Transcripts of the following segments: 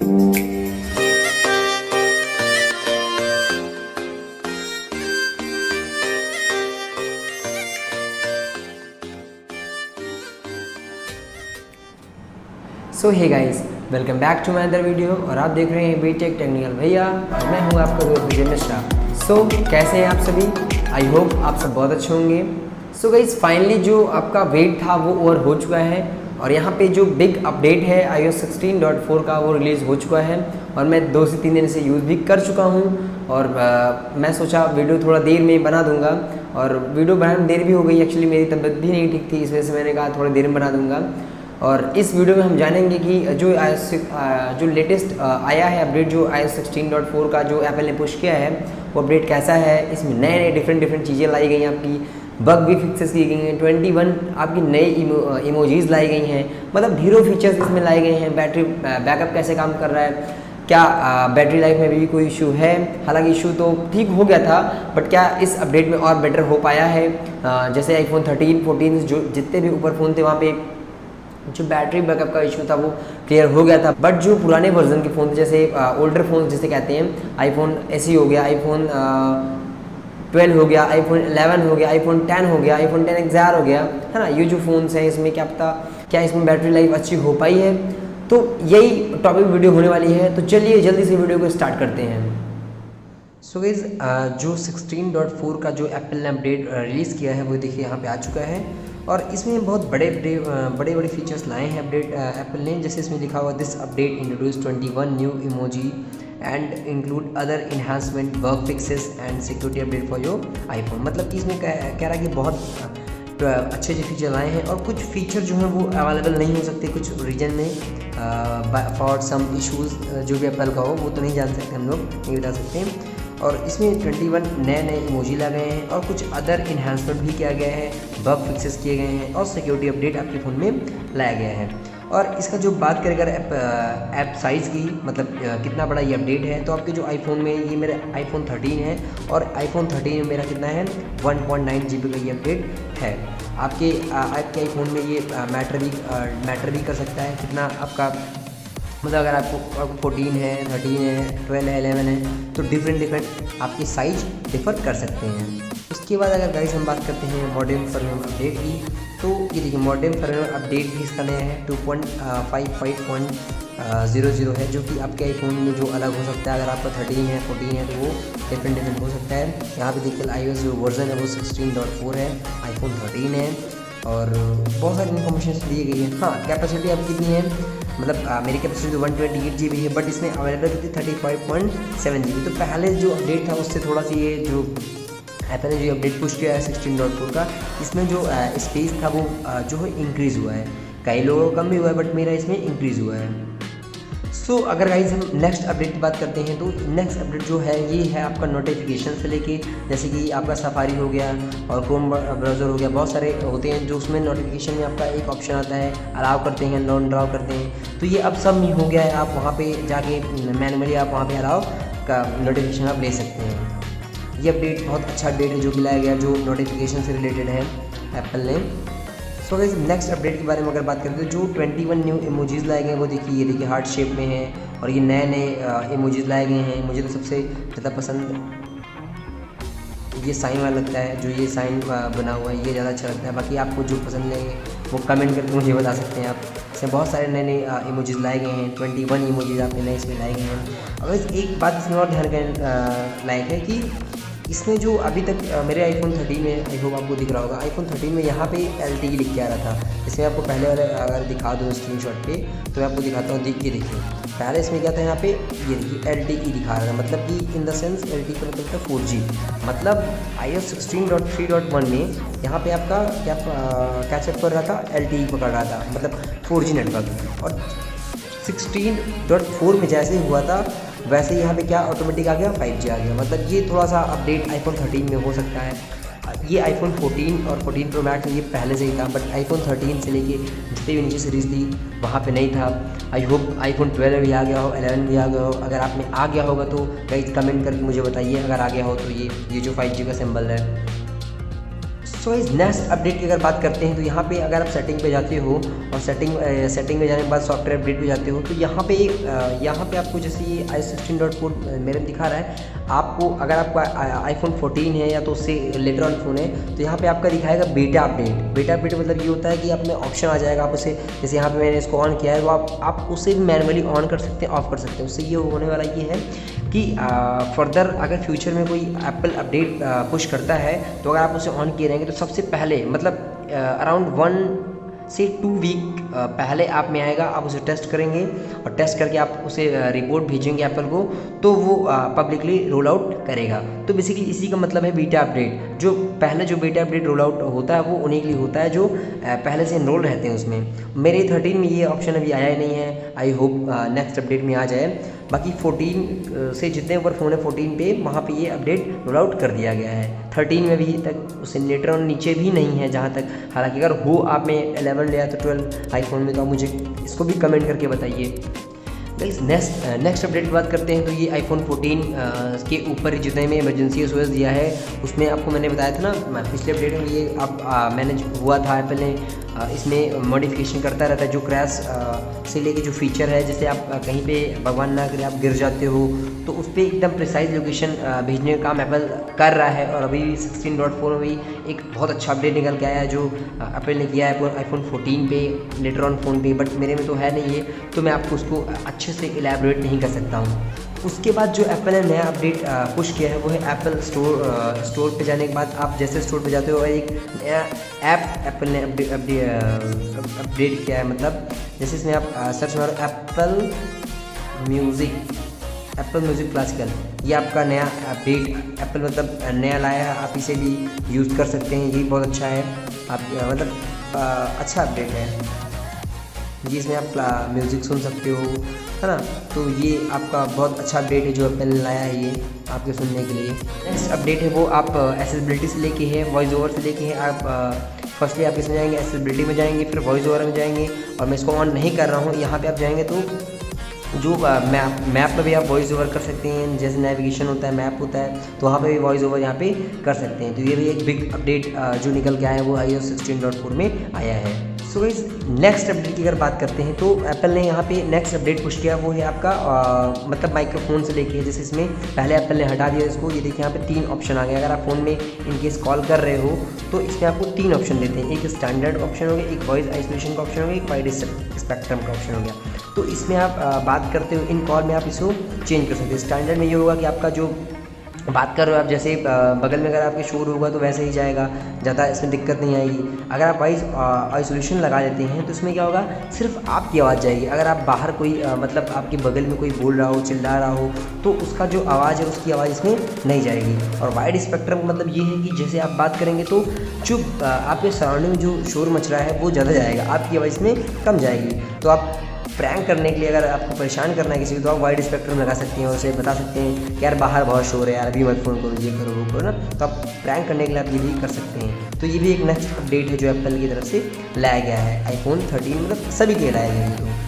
So hey guys, welcome back to my other video और आप देख रहे हैं बीटेक टेक्निकल भैया और मैं हूं आपका दोस्त विजय मिश्रा। सो कैसे हैं आप सभी? आई होप आप सब बहुत अच्छे होंगे। सो गाइस, फाइनली जो आपका वेट था वो ओवर हो चुका है और यहाँ पे जो बिग अपडेट है iOS 16.4 का वो रिलीज़ हो चुका है और मैं 2 से 3 दिन से यूज़ भी कर चुका हूँ और मैं सोचा वीडियो थोड़ा देर में बना दूँगा और वीडियो बनाने में देर भी हो गई। एक्चुअली मेरी तबीयत भी नहीं ठीक थी, इस वजह से मैंने कहा थोड़ी देर में बना दूँगा। और इस वीडियो में हम जानेंगे कि जो लेटेस्ट आया है अपडेट, जो iOS 16.4 का जो एप्पल ने पुश किया है वो अपडेट कैसा है। इसमें नए नए डिफरेंट चीज़ें लाई गई हैं, आपकी बग भी फिक्सेस की गई हैं, 21 आपकी नई इमोजीज लाई गई हैं, मतलब ढेरों फीचर्स इसमें लाए गए हैं। बैटरी बैकअप कैसे काम कर रहा है, क्या बैटरी लाइफ में भी कोई इशू है। हालांकि इशू तो ठीक हो गया था, बट क्या इस अपडेट में और बेटर हो पाया है। जैसे iPhone 13, 14 जो जितने भी ऊपर फ़ोन थे वहाँ पे जो बैटरी बैकअप का इशू था वो क्लियर हो गया था। बट जो पुराने वर्जन के फ़ोन थे, जैसे ओल्डर फ़ोन जिसे कहते हैं, iPhone SE हो गया, iPhone 12 हो गया, iPhone 11 हो गया, iPhone 10 हो गया, iPhone 10 XR हो गया, है ना। ये जो फ़ोन्स हैं इसमें क्या पता क्या इसमें बैटरी लाइफ अच्छी हो पाई है। तो यही टॉपिक वीडियो होने वाली है, तो चलिए जल्दी से वीडियो को स्टार्ट करते हैं। सो गाइस, जो 16.4 का जो एप्पल ने अपडेट रिलीज़ किया है वो देखिए यहाँ पे आ चुका है और इसमें बहुत बड़े फीचर्स लाए हैं अपडेट एप्पल ने। जैसे इसमें लिखा हुआ this update introduce 21 new emoji and include other enhancement, bug fixes and security update for your iPhone. मतलब कि इसमें कह रहा है कि बहुत अच्छे फीचर लाए हैं और कुछ फीचर जो हैं वो अवेलेबल नहीं हो सकते कुछ रीजन में फॉर सम इश्यूज़। जो भी एप्पल का हो वो तो नहीं जान सकते, हम लोग नहीं बता सकते। और इसमें 21 नए इमोजी लाए गए हैं और कुछ अदर इन्हांसमेंट भी किया गया है, बग फिक्सेस किए गए हैं और सिक्योरिटी अपडेट आपके फ़ोन में लाया गया है। और इसका जो बात करें अगर ऐप साइज़ की, मतलब कितना बड़ा ये अपडेट है, तो आपके जो आईफोन में, ये मेरा iPhone 13 है और iPhone 13 में मेरा कितना है 1.9 GB का ये अपडेट है। आपके आईफोन में ये मैटर भी कर सकता है कितना आपका, मतलब अगर आपको 14 है, 13 है, 12 है, 11 है, तो डिफरेंट आपकी साइज डिफ़र कर सकते हैं। उसके बाद अगर गाइस हम बात करते हैं मॉडेम फर्मवेयर अपडेट की, तो ये देखिए मॉडेम फर्मवेयर अपडेट भी इसका नया है, 2.55.00 है, जो कि आपके आईफोन में जो अलग हो सकता है। अगर आपका 13 है, 14 है, तो वो डिफरेंट हो सकता है। यहाँ पे देखिए iOS जो वर्जन है वो 16.4 है, iPhone 13 है और बहुत सारी इन्फॉर्मेशन दी गई है। हाँ, कैपेसिटी आपकी कितनी है, मतलब मेरी कैपेसिटी तो 128 GB है, बट इसमें अवेलेबल थी 35.7 GB। तो पहले जो अपडेट था उससे थोड़ा सा ये जो एप्पल ने जो अपडेट पुश किया है 16.4 का, इसमें जो स्पेस था वो जो है इंक्रीज़ हुआ है। कई लोगों को कम भी हुआ है, बट मेरा इसमें इंक्रीज़ हुआ है। सो अगर गाइज हम नेक्स्ट अपडेट की बात करते हैं, तो नेक्स्ट अपडेट जो है ये है आपका नोटिफिकेशन से लेके, जैसे कि आपका सफारी हो गया और क्रोम ब्राउज़र हो गया, बहुत सारे होते हैं जो उसमें नोटिफिकेशन में आपका एक ऑप्शन आता है अलाउ करते हैं, नॉन अलाउ करते हैं। तो ये अब सब हो गया है, आप वहाँ पे जाके मैनुअली आप वहाँ पे अलाउ का नोटिफिकेशन आप ले सकते हैं। ये अपडेट बहुत अच्छा अपडेट है जो कि लाया गया, जो नोटिफिकेशन से रिलेटेड है एप्पल ने। सो गाइस, नेक्स्ट अपडेट के बारे में अगर बात करते हैं, जो 21 न्यू इमोजीज़ लाए गए हैं वो देखिए, ये देखिए हार्ट शेप में है और ये नए इमोजीज़ लाए गए हैं। मुझे तो सबसे ज़्यादा पसंद ये साइन वाला लगता है, जो ये साइन बना हुआ है ये ज़्यादा अच्छा लगता है। बाकी आपको जो पसंद लगे वो कमेंट करके मुझे बता सकते हैं आप। इसमें बहुत सारे नए इमोजीज़ लाए गए हैं, 21 इमोजीज़ आपके नए इसमें लाए गए हैं। और एक बात इसमें और ध्यान के लायक है कि इसमें जो अभी तक मेरे iPhone 13 में, आई होप आपको दिख रहा होगा, iPhone 13 में यहाँ पे LTE लिख के आ रहा था। इसमें आपको पहले वाले अगर दिखा दूँ स्क्रीनशॉट पे, तो मैं आपको दिखाता हूँ। देखिए पहले इसमें क्या था, यहाँ पे ये देखिए LTE दिखा रहा था, मतलब कि इन द सेंस LTE का मतलब था 4G। मतलब iOS 16.3.1 में यहाँ पे आपका क्या कैचअप कर रहा था, LTE पकड़ रहा था, मतलब 4G नेटवर्क। और 16.4 में जैसे ही हुआ था वैसे यहाँ पे क्या ऑटोमेटिक आ गया, 5G आ गया। मतलब ये थोड़ा सा अपडेट iPhone 13 में हो सकता है। ये iPhone 14 और 14 Pro Max में ये पहले से ही था, बट iPhone 13 से लेके जितने भी नीचे सीरीज़ थी वहाँ पे नहीं था। आई होप iPhone 12 भी आ गया हो, 11 भी आ गया हो। अगर आप में आ गया होगा तो गाइस कमेंट करके मुझे बताइए, अगर आ गया हो तो ये जो 5G का सिंबल है। सो इस नेक्स्ट अपडेट की अगर बात करते हैं तो यहाँ पे अगर आप सेटिंग पे जाते हो और सेटिंग में जाने के बाद सॉफ्टवेयर अपडेट पे जाते हो तो यहाँ पे आपको जैसे ये i16.4 मेरे में दिखा रहा है। आपको अगर आपका iPhone 14 है या तो उससे लेटर ऑन फ़ोन है तो यहाँ पे आपका दिखाएगा बेटा अपडेट मतलब ये होता है कि आप में ऑप्शन आ जाएगा। आप उसे जैसे यहाँ पे मैंने इसको ऑन किया है वो आप उसे मैनुअली ऑन कर सकते हैं, ऑफ कर सकते हैं। उससे ये होने वाला ये है कि फर्दर अगर फ्यूचर में कोई एप्पल अपडेट पुश करता है तो अगर आप उसे ऑन किए रहेंगे तो सबसे पहले मतलब अराउंड 1 से 2 वीक पहले आप में आएगा। आप उसे टेस्ट करेंगे और टेस्ट करके आप उसे रिपोर्ट भेजेंगे एप्पल को तो वो पब्लिकली रोल आउट करेगा। तो बेसिकली इसी का मतलब है बीटा अपडेट। जो पहले जो बीटा अपडेट रोल आउट होता है वो उन्हीं के लिए होता है जो पहले से इनरोल रहते हैं उसमें। मेरे 13 में ये ऑप्शन अभी आया ही नहीं है, आई होप नेक्स्ट अपडेट में आ जाए। बाकी 14 से जितने ऊपर फ़ोन है 14 पे वहाँ पे ये अपडेट रोल आउट कर दिया गया है। 13 में अभी तक उससे लेटर ऑन नीचे भी नहीं है जहाँ तक, हालांकि अगर हो आप में 11 या तो 12 आईफोन में तो आप मुझे इसको भी कमेंट करके बताइए। नेक्स्ट अपडेट की बात करते हैं तो ये iPhone 14 के ऊपर जितने में इमरजेंसी OS दिया है उसमें आपको मैंने बताया था ना पिछले अपडेट में ये मैनेज हुआ था। एप्पल ने इसमें मॉडिफिकेशन करता रहता है जो क्रैश से लेके जो फीचर है, जैसे आप कहीं पे भगवान ना करे आप गिर जाते हो तो उस पर एकदम प्रिसाइज लोकेशन भेजने का काम एप्पल कर रहा है। और अभी 16.4 में भी एक बहुत अच्छा अपडेट निकल के आया है जो एप्पल ने किया है iPhone 14 पे लेटर ऑन फ़ोन पे, बट मेरे में तो है नहीं है तो मैं आपको उसको अच्छे से इलैबोरेट नहीं कर सकता हूँ। उसके बाद जो एप्पल ने नया अपडेट पुश किया है वो है एप्पल स्टोर पे जाने के बाद आप जैसे स्टोर पे जाते हो एक नया ऐप एप्पल ने अपडेट किया है। मतलब जैसे इसमें आप सर्च मारो एप्पल म्यूज़िक क्लासिकल, ये आपका नया अपडेट एप्पल मतलब नया लाया है। आप इसे भी यूज़ कर सकते हैं, ये बहुत अच्छा है। आप मतलब अच्छा अपडेट है जिसमें आप म्यूज़िक सुन सकते हो, है ना। तो ये आपका बहुत अच्छा अपडेट है जो एप्पल ने लाया है ये आपके सुनने के लिए। नेक्स्ट अपडेट है वो आप एक्सेसिबिलिटी से लेके है, वॉइस ओवर से लेके है। आप फर्स्टली आप इसमें जाएंगे एक्सेसिबिलिटी में जाएंगे, फिर वॉइस ओवर में जाएंगे। और मैं इसको ऑन नहीं कर रहा हूँ, यहाँ पे आप जाएंगे तो जो मैप में भी आप वॉइस ओवर कर सकते हैं। जैसे नेविगेशन होता है, मैप होता है, तो वहाँ पे भी वॉइस ओवर यहाँ पे कर सकते हैं। तो ये भी एक बिग अपडेट जो निकल के आया है वो iOS 16.4 में आया है। सो गाइस नेक्स्ट अपडेट की अगर बात करते हैं तो एप्पल ने यहाँ पे नेक्स्ट अपडेट पुश किया वो है आपका मतलब माइक्रोफोन से लेके। जैसे इसमें पहले एप्पल ने हटा दिया इसको, ये देखिए यहाँ पे 3 ऑप्शन आ गए। अगर आप फ़ोन में इनकेस कॉल कर रहे हो तो इसमें आपको 3 ऑप्शन देते हैं। एक स्टैंडर्ड ऑप्शन हो गया, एक वॉइस आइसोलेशन का ऑप्शन हो गया, एक वाइड स्पेक्ट्रम का ऑप्शन हो गया। तो इसमें आप बात करते हो इन कॉल में आप इसको चेंज कर सकते हैं। स्टैंडर्ड में ये होगा कि आपका जो बात कर रहे हो आप जैसे बगल में अगर आपके शोर होगा तो वैसे ही जाएगा, ज़्यादा इसमें दिक्कत नहीं आएगी। अगर आप वॉइस आइसोलेशन लगा देते हैं तो इसमें क्या होगा, सिर्फ आपकी आवाज़ जाएगी। अगर आप बाहर कोई मतलब आपके बगल में कोई बोल रहा हो, चिल्ला रहा हो, तो उसका जो आवाज़ है उसकी आवाज़ इसमें नहीं जाएगी। और वाइड स्पेक्ट्रम मतलब ये है कि जैसे आप बात करेंगे तो जो आपके सराउंडिंग में जो शोर मच रहा है वो ज़्यादा जाएगा, आपकी आवाज़ इसमें कम जाएगी। तो आप प्रैंक करने के लिए अगर आपको परेशान करना है किसी को तो आप वाइड स्पेक्ट्रम लगा सकते हैं और उसे बता सकते हैं कि यार बाहर बहुत शोर है, यार अभी मत फ़ोन करो, ये करो वो करो ना। तो आप प्रैंक करने के लिए आप ये भी कर सकते हैं। तो ये भी एक नेक्स्ट अपडेट है जो एप्पल की तरफ से लाया गया है iPhone 13 मतलब सभी के लाया गया है।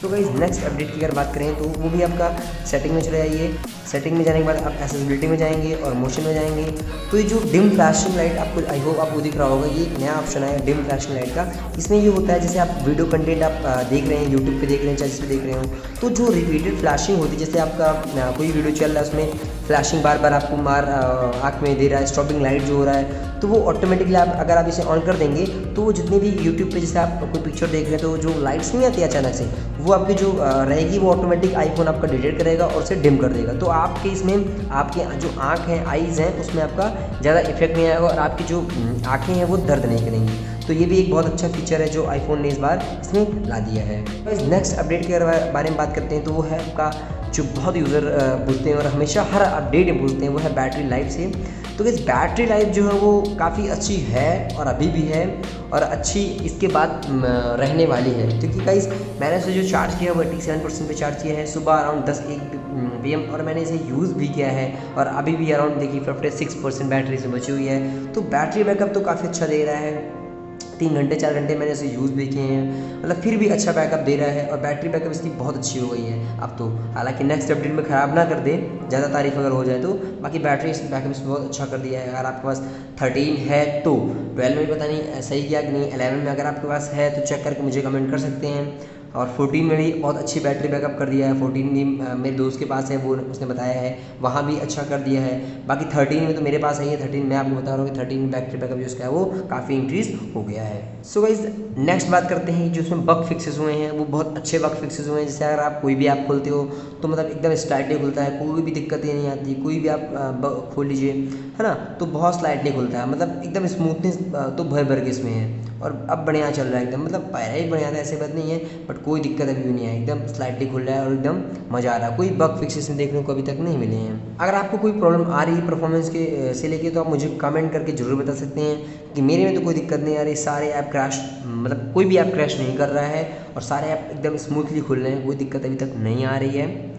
तो गाइस नेक्स्ट अपडेट की अगर बात करें तो वो भी आपका सेटिंग में चले जाइए। सेटिंग में जाने के बाद आप एक्सेसिबिलिटी में जाएंगे और मोशन में जाएंगे। तो ये जो डिम फ्लैशिंग लाइट आपको आई होप आपको दिख रहा होगा, ये नया ऑप्शन आया डिम फ्लैशिंग लाइट का। इसमें ये होता है जैसे आप वीडियो कंटेंट आप देख रहे हैं, यूट्यूब पे देख रहे हैं, चाहे जिस पे देख रहे हो, तो जो रिपीटेड फ्लैशिंग होती है, जैसे आपका कोई वीडियो चल रहा है उसमें फ्लैशिंग बार बार आपको आँख में दे रहा है, स्टॉपिंग लाइट जो हो रहा है, तो वो ऑटोमेटिकली आप अगर आप इसे ऑन कर देंगे तो वो जितने भी यूट्यूब पे जैसे आप कोई पिक्चर देख रहे हैं तो जो लाइट्स नहीं आती अचानक से, वो आपकी जो रहेगी वो ऑटोमेटिक आईफोन आपका डिटेक्ट करेगा और उसे डिम कर देगा। तो आपके इसमें आपकी जो आँख हैं, आईज़ हैं, उसमें आपका ज़्यादा इफेक्ट नहीं आएगा और आपकी जो आँखें हैं वो दर्द नहीं करेंगी। तो ये भी एक बहुत अच्छा फीचर है जो आईफोन ने इस बार इसमें ला दिया है। नेक्स्ट अपडेट के बारे में बात करते हैं तो वो है आपका जो बहुत यूज़र पूछते हैं और हमेशा हर अपडेट में पूछते हैं, वो है बैटरी लाइफ से। तो इस बैटरी लाइफ जो है वो काफ़ी अच्छी है और अभी भी है और अच्छी इसके बाद रहने वाली है, क्योंकि गाइस मैंने इसे जो चार्ज किया है वो 87% पे चार्ज किया है सुबह अराउंड 10-1 PM और मैंने इसे यूज़ भी किया है और अभी भी अराउंड देखिए 56% बैटरी से बची हुई है। तो बैटरी बैकअप तो काफ़ी अच्छा दे रहा है। 3 घंटे 4 घंटे मैंने इसे यूज़ भी किए हैं, मतलब फिर भी अच्छा बैकअप दे रहा है और बैटरी बैकअप इसकी बहुत अच्छी हो गई है अब तो। हालांकि नेक्स्ट अपडेट में ख़राब ना कर दे, ज़्यादा तारीफ अगर हो जाए तो। बाकी बैटरी बैकअप इसमें बहुत अच्छा कर दिया है। अगर आपके पास 13 है तो 12 में पता नहीं सही किया कि नहीं, 11 में अगर आपके पास है तो चेक करके मुझे कमेंट कर सकते हैं। और 14 में भी बहुत अच्छी बैटरी बैकअप कर दिया है। 14 भी मेरे दोस्त के पास है, वो उसने बताया है, वहाँ भी अच्छा कर दिया है। बाकी 13 में तो मेरे पास है ही है। 13 मैं आपको बता रहा हूँ कि 13 में बैटरी बैकअप जो उसका है वो काफ़ी इंक्रीज़ हो गया है। सो गाइस नेक्स्ट बात करते हैं जो उसमें बग फिक्सेस हुए हैं, वो बहुत अच्छे बग फिक्सेस हुए हैं। जैसे अगर आप कोई भी ऐप खोलते हो तो मतलब एकदम स्लाइडली खुलता है, कोई भी दिक्कतें नहीं आती। कोई भी आप खोल लीजिए, है ना, तो बहुत स्लाइडली खुलता है, मतलब एकदम स्मूथनेस तो भर के इसमें है। और अब बढ़िया चल रहा है एकदम, मतलब पहले ही बढ़िया था, ऐसे बात नहीं है, बट कोई दिक्कत अभी भी नहीं है। एकदम स्लाइडली खुल रहा है और एकदम मज़ा आ रहा है। कोई बग फिक्सेस में देखने को अभी तक नहीं मिले हैं। अगर आपको कोई प्रॉब्लम आ रही है परफॉर्मेंस के से लेके तो आप मुझे कमेंट करके ज़रूर बता सकते हैं कि मेरे में तो कोई दिक्कत नहीं आ रही। सारे ऐप क्रैश, मतलब कोई भी ऐप क्रैश नहीं कर रहा है और सारे ऐप एकदम स्मूथली खुल रहे हैं, कोई दिक्कत अभी तक नहीं आ रही है।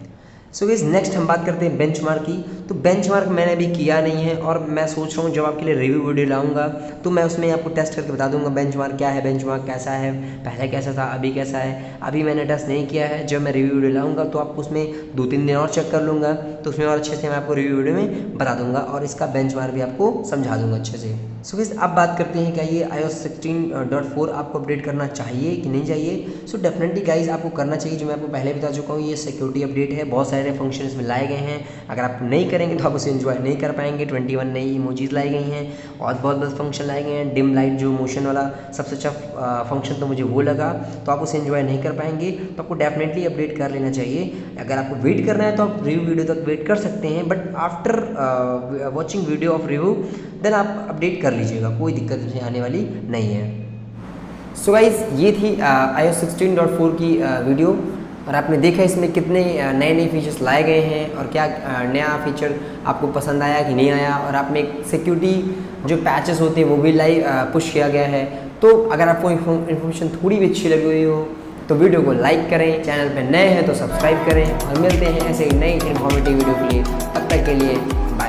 सो गाइस नेक्स्ट हम बात करते हैं बेंचमार्क की। तो बेंचमार्क मैंने अभी किया नहीं है और मैं सोच रहा हूँ जब आपके लिए रिव्यू वीडियो लाऊंगा तो मैं उसमें आपको टेस्ट करके बता दूंगा बेंचमार्क क्या है, बेंचमार्क कैसा है, पहले कैसा था, अभी कैसा है। अभी मैंने टेस्ट नहीं किया है, जब मैं रिव्यू वीडियो लाऊंगा तो आपको उसमें 2-3 दिन और चेक कर लूँगा, तो उसमें और अच्छे से मैं आपको रिव्यू वीडियो में बता दूंगा और इसका बेंचमार्क भी आपको समझा दूंगा अच्छे से। सो गाइस अब बात करते हैं क्या ये iOS 16.4 आपको अपडेट करना चाहिए कि नहीं चाहिए। सो डेफिनेटली गाइस आपको करना चाहिए। जो मैं आपको पहले बता चुका हूँ, ये सिक्योरिटी अपडेट है, बहुत सारे फंक्शन इसमें लाए गए हैं। अगर आप नहीं करेंगे तो आप उसे एंजॉय नहीं कर पाएंगे। 21 नई इमोजीज लाई गई हैं और बहुत फंक्शन लाए गए हैं। डिम लाइट जो मोशन वाला सबसे अच्छा फंक्शन तो मुझे वो लगा, तो आप उसे एंजॉय नहीं कर पाएंगे, तो आपको डेफिनेटली अपडेट कर लेना चाहिए। अगर आपको वेट करना है तो आप रिव्यू वीडियो तक वेट कर सकते हैं, but after watching video of review then आप अपडेट कर लीजिएगा, कोई दिक्कत उसमें आने वाली नहीं है। सो गाइस ये थी iOS 16.4 की वीडियो और आपने देखा इसमें कितने नए नए फीचर्स लाए गए हैं और क्या नया फीचर आपको पसंद आया कि नहीं आया। और आपने सिक्योरिटी जो पैचेस होते हैं वो भी लाइव पुश किया गया है। तो अगर आपको इन्फॉर्मेशन थोड़ी भी अच्छी लगी हुई हो तो वीडियो को लाइक करें, चैनल पर नए हैं तो सब्सक्राइब करें और मिलते हैं ऐसे ही नई इन्फॉर्मेटिव वीडियो के लिए। तब तक के लिए बाय।